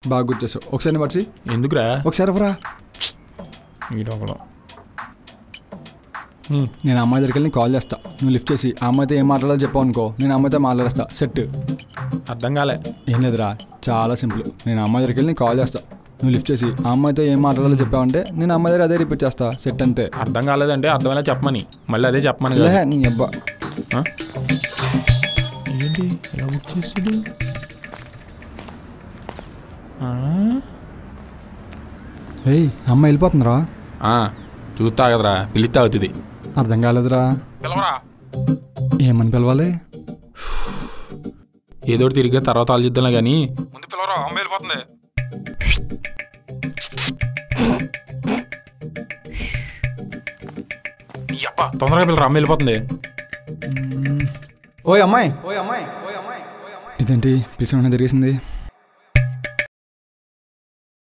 బాగా గుర్తేసావు. ఒకసారి మర్చి ఎందుకురా? ఒకసారి ఎవరా నేను అమ్మాయి దగ్గరికి వెళ్ళి కాల్ చేస్తా, నువ్వు లిఫ్ట్ చేసి ఆ అమ్మాయితో ఏం మాట్లాడాలో చెప్పావు అనుకో, నేను అమ్మాయితో మాట్లాడేస్తా. సెట్. అర్థం కాలే. ఏం లేదురా, చాలా సింపుల్. నేను అమ్మాయి దగ్గరికి వెళ్ళి కాల్ చేస్తా, నువ్వు లిఫ్ట్ చేసి ఆ అమ్మాయితో ఏం మాట్లాడాలో చెప్పావంటే నేను అమ్మాయి దగ్గర అదే రిపీట్ చేస్తా. సెట్ అంతే. అర్థం కాలేదంటే అర్థమయ్యేలా చెప్పమని, మళ్ళీ అదే చెప్పమని. నీ అబ్బా ఏంటి ఎలా బుక్ చేసాడు? ఏయ్, అమ్మాయి వెళ్ళిపోతుందిరా. చూస్తా కదరా, పిలిస్తే అవుతుంది. అర్థం కాలేదురా. పిలవరా. ఏమని పిలవాలి? ఏదో తిరిగి తర్వాత ఆలోచిద్దాం కానీ ముందు పిలవరా, అమ్మాయి వెళ్ళిపోతుంది. తొందరగా పిల్లరా, అమ్మాయి వెళ్ళిపోతుంది. ఓయ్ అమ్మాయి, ఇదేంటి పిలిచిన తిరిగేసింది?